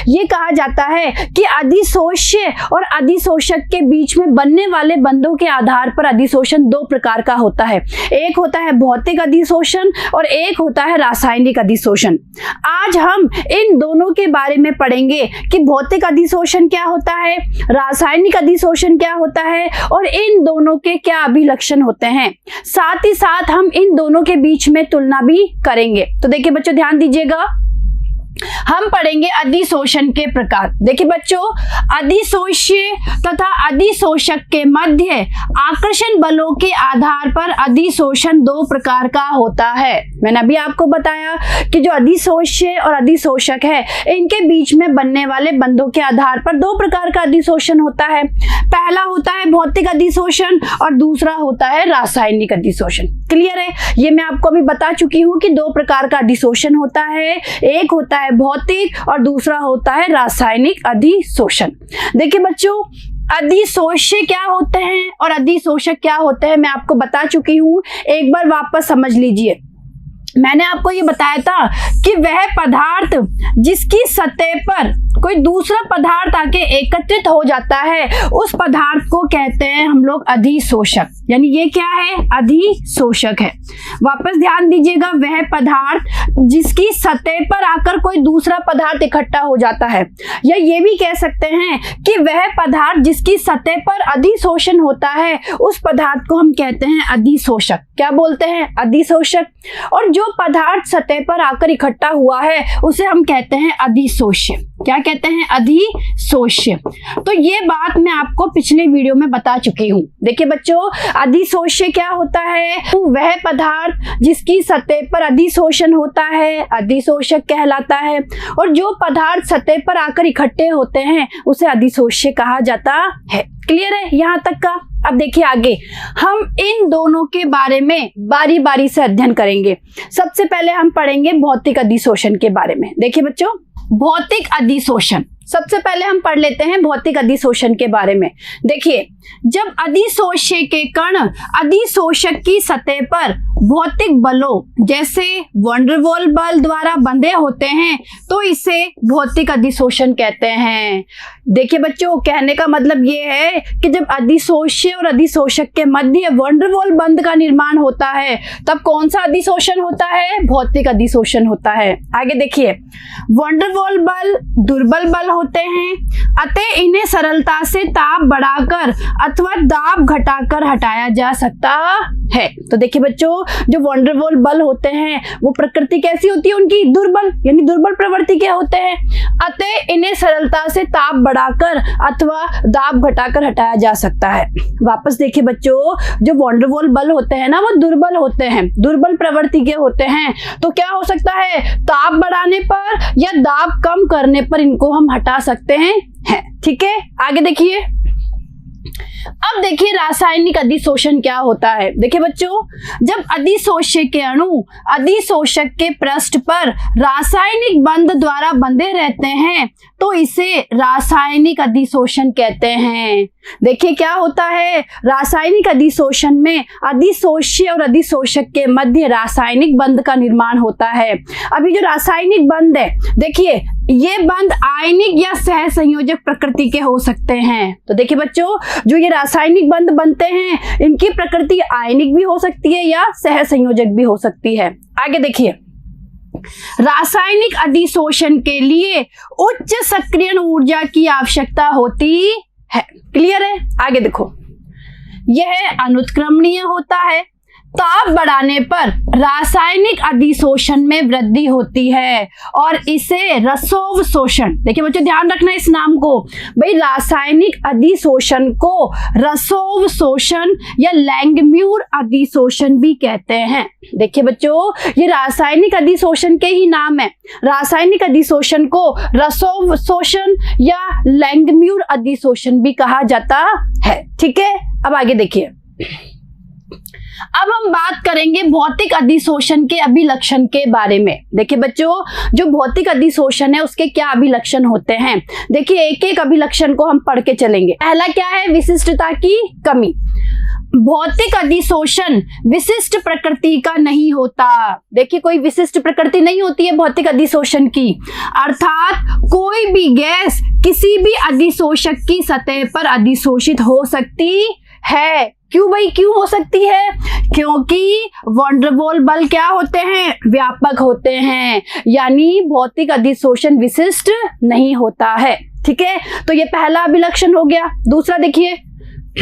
ये कहा जाता है कि अधिशोष्य और अधिशोषक के बीच में बनने वाले बंधों के आधार पर अधिशोषण दो प्रकार का होता है। एक होता है भौतिक अधिशोषण और एक होता है रासायनिक अधिशोषण। आज हम इन दोनों के बारे में पढ़ेंगे कि भौतिक अधिशोषण क्या होता है, रासायनिक अधिशोषण क्या होता है और इन दोनों के क्या अभिलक्षण होते हैं। साथ ही साथ हम इन दोनों के बीच में तुलना भी करेंगे। तो देखिए बच्चों, ध्यान दीजिएगा, हम पढ़ेंगे अधिशोषण के प्रकार। देखिए बच्चों, अधिशोष्य तथा अधिशोषक के मध्य आकर्षण बलों के आधार पर अधिशोषण दो प्रकार का होता है। मैंने अभी आपको बताया कि जो अधिशोष्य और अधिशोषक है, इनके बीच में बनने वाले बंधों के आधार पर दो प्रकार का अधिशोषण होता है। पहला होता है भौतिक अधिशोषण और दूसरा होता है रासायनिक अधिशोषण। क्लियर है? ये मैं आपको अभी बता चुकी हूँ कि दो प्रकार का अधिशोषण होता है, एक होता है भौतिक और दूसरा होता है रासायनिक अधिशोषण। देखिए बच्चों, अधिशोष्य क्या होते हैं और अधिशोषक क्या होते हैं मैं आपको बता चुकी हूँ। एक बार वापस समझ लीजिए। मैंने आपको ये बताया था कि वह पदार्थ जिसकी सतह पर कोई दूसरा पदार्थ आके एकत्रित हो जाता है, उस पदार्थ को कहते हैं हम लोग अधिशोषक। यानी ये क्या है? अधिशोषक है। वापस ध्यान दीजिएगा, वह पदार्थ जिसकी सतह पर आकर कोई दूसरा पदार्थ इकट्ठा हो जाता है, या ये भी कह सकते हैं कि वह पदार्थ जिसकी सतह पर अधिशोषण होता है, उस पदार्थ को हम कहते हैं अधिशोषक। क्या बोलते हैं? अधिशोषक। और जो पदार्थ सतह पर आकर इकट्ठा हुआ है, उसे हम कहते हैं अधिशोष्य। क्या कहते हैं? अधिशोष्य। तो ये बात मैं आपको पिछले वीडियो में बता चुकी हूँ। देखिए बच्चों, अधिशोष्य क्या होता है? वह पदार्थ जिसकी सतह पर अधिशोषण होता है, अधिशोषक कहलाता है। और जो पदार्थ सतह पर आकर इकट्ठे होते हैं, उसे अधिशोष्य कहा जाता है। क्लियर है यहाँ तक का? अब देखिए आगे हम इन दोनों के बारे में बारी बारी से अध्ययन करेंगे। सबसे पहले हम पढ़ेंगे भौतिक अधिशोषण के बारे में। देखिए बच्चों, भौतिक अधिशोषण सबसे पहले हम पढ़ लेते हैं भौतिक अधिशोषण के बारे में। देखिए, जब अधिशोष्य के कण अधिशोषक की सतह पर भौतिक बलों जैसे वंडरवॉल बल द्वारा बंधे होते हैं, तो इसे भौतिक अधिशोषण कहते हैं। देखिए बच्चों, कहने का मतलब ये है कि जब अधिशोष्य और अधिशोषक के मध्य वंडरवॉल बंध का निर्माण होता है, तब कौन सा अधिशोषण होता है? भौतिक अधिशोषण होता है। आगे देखिए, वंडरवॉल बल दुर्बल बल होते हैं, अतः इन्हें सरलता से ताप बढ़ाकर अथवा दाब घटाकर हटाया जा सकता है। तो देखिए बच्चों, जो वंडरवॉल बल होते हैं वो प्रकृति कैसी होती है उनकी? दुर्बल, यानी दुर्बल प्रवृत्ति के होते हैं। अतः इन्हें सरलता से ताप बढ़ाकर अथवा दाब घटाकर हटाया जा सकता है। वापस देखिए बच्चों, जो वंडरवॉल बल होते हैं ना, वो दुर्बल होते हैं, दुर्बल प्रवृत्ति के होते हैं। तो क्या हो सकता है? ताप बढ़ाने पर या दाब कम करने पर इनको हम हटा सकते हैं। ठीक है, आगे देखिए। अब देखिए रासायनिक अधिशोषण क्या होता है। देखिए बच्चों, जब अधिशोष्य के अणु अधिशोषक के पृष्ठ पर रासायनिक बंध द्वारा बंधे रहते हैं, तो इसे रासायनिक अधिशोषण कहते हैं। देखिए क्या होता है, रासायनिक अधिशोषण में अधिशोष्य और अधिशोषक के मध्य रासायनिक बंध का निर्माण होता है। अभी जो रासायनिक बंध है, देखिए ये बंध आयनिक या सह संयोजक प्रकृति के हो सकते हैं। तो देखिए बच्चों, जो ये रासायनिक बंध बनते हैं, इनकी प्रकृति आयनिक भी हो सकती है या सह संयोजक भी हो सकती है। आगे देखिए, रासायनिक अधिशोषण के लिए उच्च सक्रियण ऊर्जा की आवश्यकता होती है। क्लियर है? आगे देखो, यह अनुत्क्रमणीय होता है। ताप बढ़ाने पर रासायनिक अधिशोषण में वृद्धि होती है और इसे रसोवशोषण, देखिए बच्चों ध्यान रखना इस नाम को, भाई रासायनिक अधिशोषण को रसोवशोषण या लैंगम्यूर अधिशोषण भी कहते हैं। देखिए बच्चों, ये रासायनिक अधिशोषण के ही नाम है। रासायनिक अधिशोषण को रसोवशोषण या लैंगम्यूर अधिशोषण भी कहा जाता है। ठीक है, अब आगे देखिए। अब हम बात करेंगे भौतिक अधिशोषण के अभिलक्षण के बारे में। देखिए बच्चों, जो भौतिक अधिशोषण है उसके क्या अभिलक्षण होते हैं, देखिए एक एक अभिलक्षण को हम पढ़ के चलेंगे। पहला क्या है? विशिष्टता की कमी। भौतिक अधिशोषण विशिष्ट प्रकृति का नहीं होता। देखिए कोई विशिष्ट प्रकृति नहीं होती है भौतिक अधिशोषण की, अर्थात कोई भी गैस किसी भी अधिशोषक की सतह पर अधिशोषित हो सकती है। क्यों भाई, क्यों हो सकती है? क्योंकि वॉन्डरवॉल बल क्या होते हैं? व्यापक होते हैं, यानी भौतिक अधिशोषण विशिष्ट नहीं होता है। ठीक है, तो ये पहला अभिलक्षण हो गया। दूसरा देखिए,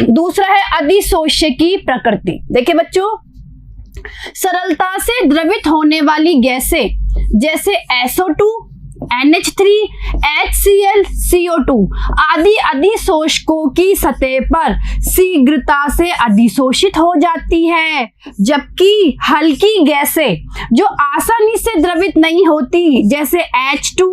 दूसरा है अधिशोष्य की प्रकृति। देखिए बच्चों, सरलता से द्रवित होने वाली गैसें जैसे SO2, NH3, HCl, CO2 आदि अधिशोषकों की सतह पर शीघ्रता से अधिशोषित हो जाती है, जबकि हल्की गैसें जो आसानी से द्रवित नहीं होती जैसे H2,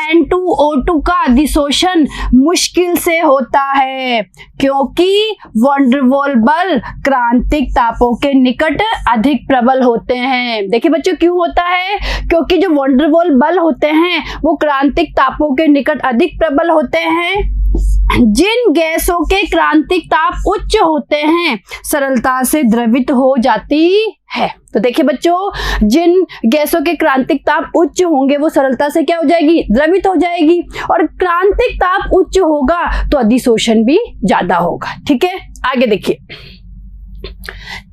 N2O2 का अधिशोषण मुश्किल से होता है, क्योंकि वॉन्डरवॉल बल क्रांतिक तापों के निकट अधिक प्रबल होते हैं। देखिए बच्चों क्यों होता है? क्योंकि जो वॉन्डरवॉल बल होते हैं वो क्रांतिक तापों के निकट अधिक प्रबल होते हैं। जिन गैसों के क्रांतिक ताप उच्च होते हैं सरलता से द्रवित हो जाती है। तो देखिए बच्चों, जिन गैसों के क्रांतिक ताप उच्च होंगे वो सरलता से क्या हो जाएगी? द्रवित हो जाएगी, और क्रांतिक ताप उच्च होगा तो अधिशोषण भी ज्यादा होगा। ठीक है, आगे देखिए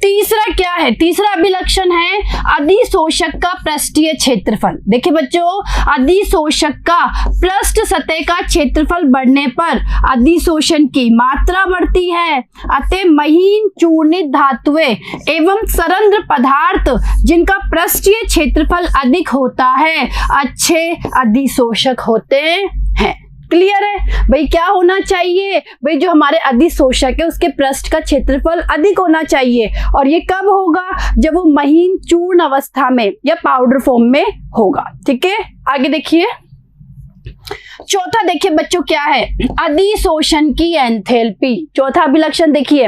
तीसरा क्या है? तीसरा अभिलक्षण है अधिशोषक का पृष्ठीय क्षेत्रफल। देखिए बच्चों, अधिशोषक का पृष्ठ सतह का क्षेत्रफल बढ़ने पर अधिशोषण की मात्रा बढ़ती है। अतः महीन चूर्णित धातुएं एवं सरंध्र पदार्थ जिनका पृष्ठीय क्षेत्रफल अधिक होता है अच्छे अधिशोषक होते हैं। क्लियर है भाई? क्या होना चाहिए भाई? जो हमारे अधिशोषक है उसके पृष्ठ का क्षेत्रफल अधिक होना चाहिए, और ये कब होगा? जब वो महीन चूर्ण अवस्था में या पाउडर फॉर्म में होगा। ठीक है, आगे देखिए चौथा। देखिए बच्चों क्या है? अधिशोषण की एंथैल्पी। चौथा अभिलक्षण देखिए,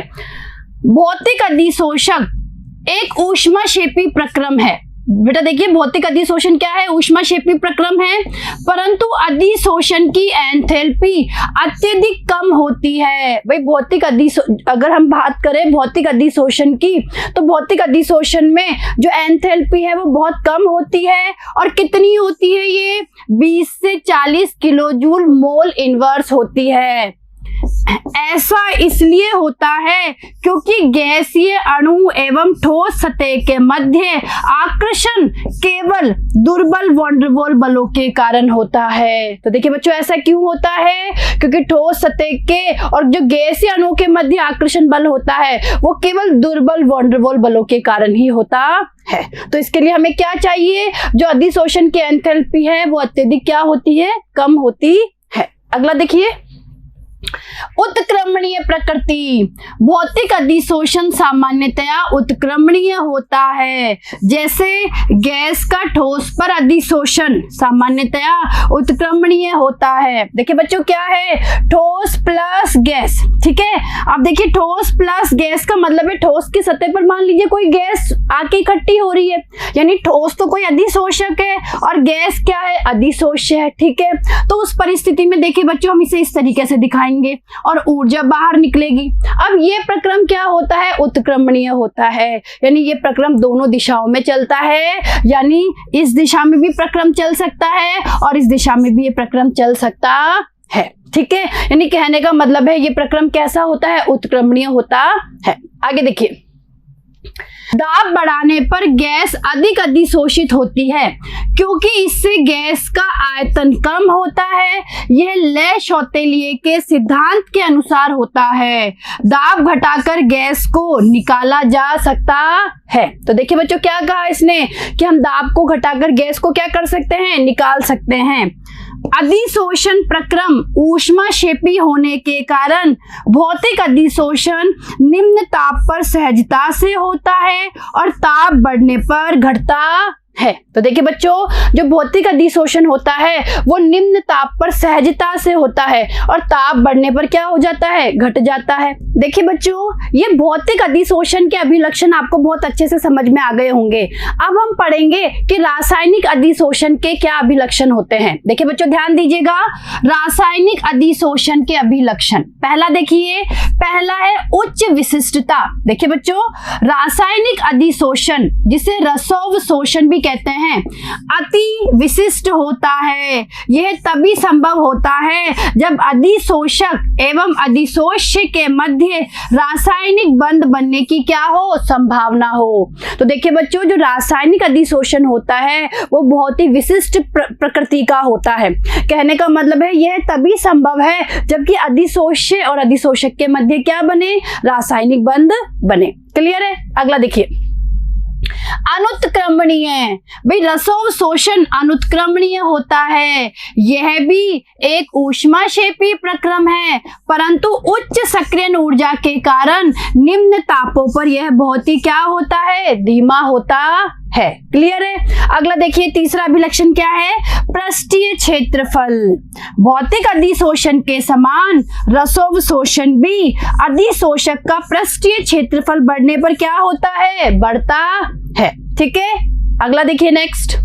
भौतिक अधिशोषक एक ऊष्माक्षेपी प्रक्रम है। बेटा देखिए, भौतिक अधिशोषण क्या है? ऊष्माक्षेपी प्रक्रम है, परंतु अधिशोषण की एंथैल्पी अत्यधिक कम होती है। भाई भौतिक अगर हम बात करें भौतिक अधिशोषण की, तो भौतिक अधिशोषण में जो एंथैल्पी है वो बहुत कम होती है। और कितनी होती है ये? 20 से 40 किलो जूल मोल इनवर्स होती है। ऐसा इसलिए होता है क्योंकि गैसीय अणु एवं ठोस सतह के मध्य आकर्षण केवल दुर्बल वॉन्डरवॉल बलों के कारण होता है। तो देखिए बच्चों, ऐसा क्यों होता है? क्योंकि ठोस सतह के और जो गैसीय अणुओं के मध्य आकर्षण बल होता है वो केवल दुर्बल वॉन्डरवॉल बलों के कारण ही होता है। तो इसके लिए हमें क्या चाहिए? जो अधिशोषण की एंथैल्पी है वो अत्यधिक क्या होती है? कम होती है। अगला देखिए, उत्क्रमणीय प्रकृति। भौतिक अधिशोषण सामान्यतया उत्क्रमणीय होता है। जैसे गैस का ठोस पर अधिशोषण सामान्यतया उत्क्रमणीय होता है। देखिए बच्चों क्या है? ठोस प्लस गैस। ठीक है, अब देखिए ठोस प्लस गैस का मतलब है ठोस की सतह पर मान लीजिए कोई गैस आके इकट्ठी हो रही है, यानी ठोस तो कोई अधिशोषक है और गैस क्या है? अधिशोष्य है। ठीक है, तो उस परिस्थिति में देखिए बच्चों हम इसे इस तरीके से दिखाएंगे और ऊर्जा बाहर निकलेगी। अब ये प्रक्रम क्या होता है? उत्क्रमणीय होता है, यानी ये प्रक्रम दोनों दिशाओं में चलता है, यानी इस दिशा में भी प्रक्रम चल सकता है और इस दिशा में भी ये प्रक्रम चल सकता है। ठीक है, यानी कहने का मतलब है ये प्रक्रम कैसा होता है? उत्क्रमणीय होता है। आगे देखिए, दाब बढ़ाने पर गैस अधिक अधिशोषित होती है क्योंकि इससे गैस का आयतन कम होता है। यह ले शौतेलिए के सिद्धांत के अनुसार होता है। दाब घटाकर गैस को निकाला जा सकता है। तो देखिए बच्चों क्या कहा इसने कि हम दाब को घटाकर गैस को क्या कर सकते हैं? निकाल सकते हैं। अधिशोषण प्रक्रम ऊष्माक्षेपी होने के कारण भौतिक अधिशोषण निम्न ताप पर सहजता से होता है और ताप बढ़ने पर घटता है। तो देखिए बच्चों, जो भौतिक अधिशोषण होता है वो निम्न ताप पर सहजता से होता है और ताप बढ़ने पर क्या हो जाता है? घट जाता है। देखिए बच्चों, ये भौतिक अधिशोषण के अभिलक्षण आपको बहुत अच्छे से समझ में आ गए होंगे। अब हम पढ़ेंगे कि रासायनिक अधिशोषण के क्या अभिलक्षण होते हैं। देखिए बच्चों, ध्यान दीजिएगा, रासायनिक अधिशोषण के अभिलक्षण। पहला देखिए, पहला है उच्च विशिष्टता। देखिए बच्चों, रासायनिक अधिशोषण जिसे रसोवशोषण भी कहते हैं, अति विशिष्ट होता है। यह तभी संभव होता है जब अधिशोषक एवं अधिशोष्य के मध्य रासायनिक बंध बनने की क्या हो, संभावना हो। तो देखिए बच्चों, जो रासायनिक अधिशोषण होता है वो बहुत ही विशिष्ट प्रकृति का होता है। कहने का मतलब है यह तभी संभव है जबकि अधिशोष्य और अधिशोषक के मध्य क्या बने, रासायनिक बंध बने। क्लियर है? अगला देखिए, अनुत्क्रमणीय। भाई रसोवशोषण अनुत्क्रमणीय होता है। यह भी एक ऊष्माक्षेपी प्रक्रम है, परंतु उच्च सक्रियण ऊर्जा के कारण निम्न तापों पर यह बहुत ही क्या होता है, धीमा होता है। क्लियर है? अगला देखिए, तीसरा अभिलक्षण क्या है, पृष्ठीय क्षेत्रफल। भौतिक अधिशोषण के समान रसोवशोषण भी अधिशोषक का पृष्ठीय क्षेत्रफल बढ़ने पर क्या होता है, बढ़ता है। ठीक है? अगला देखिए, नेक्स्ट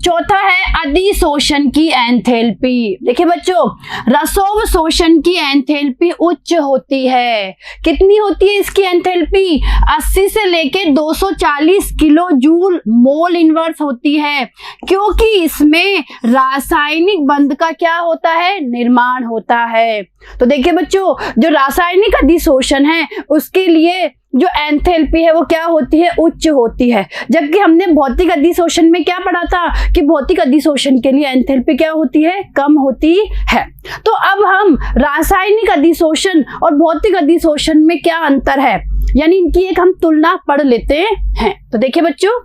चौथा है अधिशोषण की एंथैल्पी। देखिए बच्चों, रसोवशोषण की एंथैल्पी उच्च होती है। कितनी होती है इसकी एंथैल्पी? 80 से लेके 240 किलो जूल मोल इनवर्स होती है, क्योंकि इसमें रासायनिक बंध का क्या होता है, निर्माण होता है। तो देखिए बच्चों, जो रासायनिक अधिशोषण है उसके लिए जो एंथैल्पी है वो क्या होती है, उच्च होती है। जबकि हमने भौतिक अधिशोषण में क्या पढ़ा था कि भौतिक अधिशोषण के लिए एंथैल्पी क्या होती है, कम होती है। तो अब हम रासायनिक अधिशोषण और भौतिक अधिशोषण में क्या अंतर है, यानी इनकी एक हम तुलना पढ़ लेते हैं। तो देखिए बच्चों,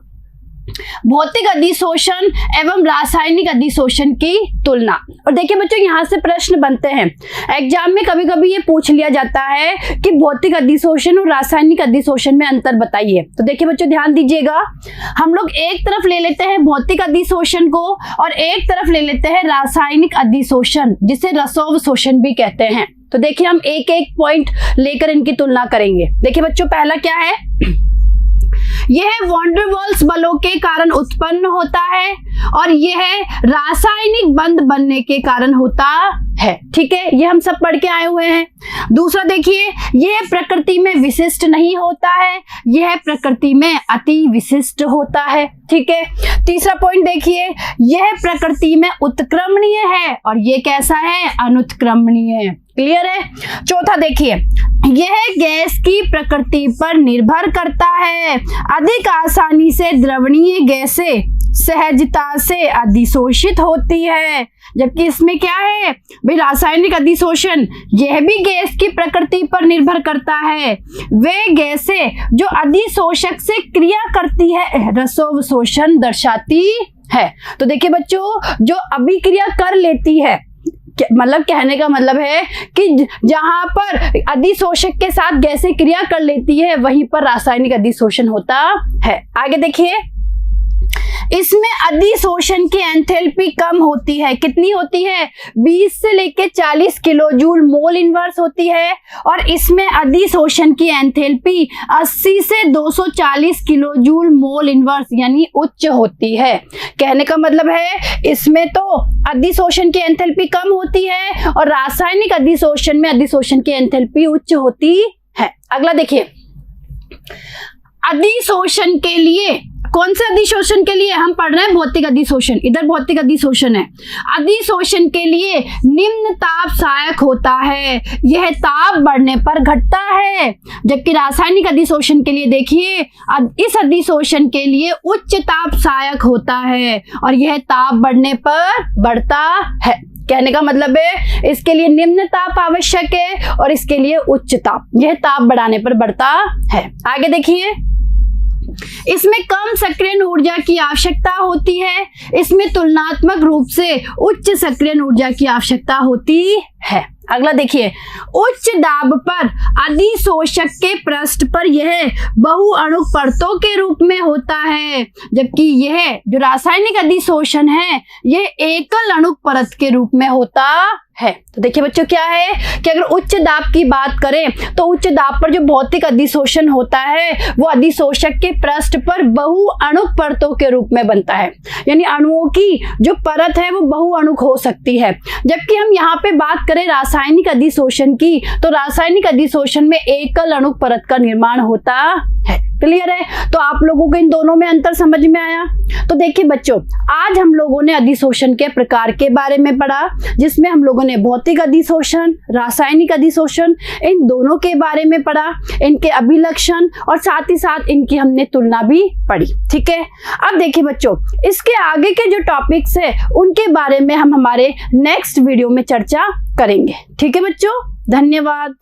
भौतिक अधिशोषण एवं रासायनिक अधिशोषण की तुलना। और देखिए बच्चों, यहाँ से प्रश्न बनते हैं एग्जाम में, कभी कभी ये पूछ लिया जाता है कि भौतिक अधिशोषण और रासायनिक अधिशोषण में अंतर बताइए। तो देखिए बच्चों, ध्यान दीजिएगा, हम लोग एक तरफ ले लेते हैं भौतिक अधिशोषण को और एक तरफ ले लेते हैं रासायनिक अधिशोषण जिसे रसोवशोषण भी कहते हैं। तो देखिए, हम एक एक पॉइंट लेकर इनकी तुलना करेंगे। देखिए बच्चों, पहला क्या है, यह वॉन डर वाल्स बलों के कारण उत्पन्न होता है और यह रासायनिक बंध बनने के कारण होता है। ठीक है, ये हम सब पढ़ के आए हुए हैं। दूसरा देखिए, यह प्रकृति में विशिष्ट नहीं होता है, यह प्रकृति में अति विशिष्ट होता है। ठीक है, तीसरा पॉइंट देखिए, यह प्रकृति में उत्क्रमणीय है और यह कैसा है, अनुत्क्रमणीय। क्लियर है? चौथा देखिए, यह गैस की प्रकृति पर निर्भर करता है। अधिक आसानी से द्रवणीय गैसें सहजता से अधिशोषित होती है, जबकि इसमें क्या है भाई, रासायनिक अधिशोषण, यह भी गैस की प्रकृति पर निर्भर करता है। वे गैसें जो अधिशोषक से क्रिया करती है रसोवशोषण दर्शाती है। तो देखिए बच्चों, जो अभिक्रिया कर लेती है, मतलब कहने का मतलब है कि जहां पर अधिशोषक के साथ गैसें क्रिया कर लेती है वहीं पर रासायनिक अधिशोषण होता है। आगे देखिए, इसमें अधिशोषण की एंथैल्पी कम होती है। कितनी होती है? 20 से लेके 40 किलो जूल मोल इनवर्स होती है और इसमें अधिशोषण की एंथैल्पी 80 से 240 किलो जूल मोल इनवर्स यानी उच्च होती है। कहने का मतलब है इसमें तो अधिशोषण की एंथैल्पी कम होती है और रासायनिक अधिशोषण में अधिशोषण की एंथैल्पी उच्च होती है। अगला देखिए, अधिशोषण के लिए, कौन से अधिशोषण के लिए हम पढ़ रहे हैं, भौतिक अधिशोषण। इधर भौतिक अधिशोषण है। अधिशोषण के लिए निम्न ताप सहायक होता है, यह ताप बढ़ने पर घटता है। जबकि रासायनिक अधिशोषण के लिए देखिए, इस अधिशोषण के लिए उच्च ताप सहायक होता है और यह ताप बढ़ने पर बढ़ता है। कहने का मतलब है इसके लिए निम्न ताप आवश्यक है और इसके लिए उच्च ताप, यह ताप बढ़ाने पर बढ़ता है। आगे देखिए, इसमें कम सक्रियण ऊर्जा की आवश्यकता होती है, इसमें तुलनात्मक रूप से उच्च सक्रियण ऊर्जा की आवश्यकता होती है। अगला देखिए, उच्च दाब पर अधिशोषक के पृष्ठ पर यह बहुअणुक परतों के रूप में होता है, जबकि यह जो रासायनिक अधिशोषण है यह एकल अणुक परत के रूप में होता है। तो देखिए बच्चों क्या है कि अगर उच्च दाब की बात करें तो उच्च दाब पर जो भौतिक अधिशोषण होता है वो अधिशोषक के पृष्ठ पर बहुअणुक परतों के रूप में बनता है, यानी अणुओं की जो परत है वो बहुअणुक हो सकती है। जबकि हम यहाँ पे बात करें रासायनिक अधिशोषण की तो रासायनिक अधिशोषण में एकल अणुक परत का निर्माण होता है। क्लियर है? तो आप लोगों को इन दोनों में अंतर समझ में आया? तो देखिए बच्चों, आज हम लोगों ने अधिशोषण के प्रकार के बारे में पढ़ा, जिसमें हम लोगों ने भौतिक अधिशोषण, रासायनिक अधिशोषण, इन दोनों के बारे में पढ़ा, इनके अभिलक्षण और साथ ही साथ इनकी हमने तुलना भी पढ़ी। ठीक है, अब देखिए बच्चों, इसके आगे के जो टॉपिक्स है उनके बारे में हम हमारे नेक्स्ट वीडियो में चर्चा करेंगे। ठीक है बच्चों, धन्यवाद।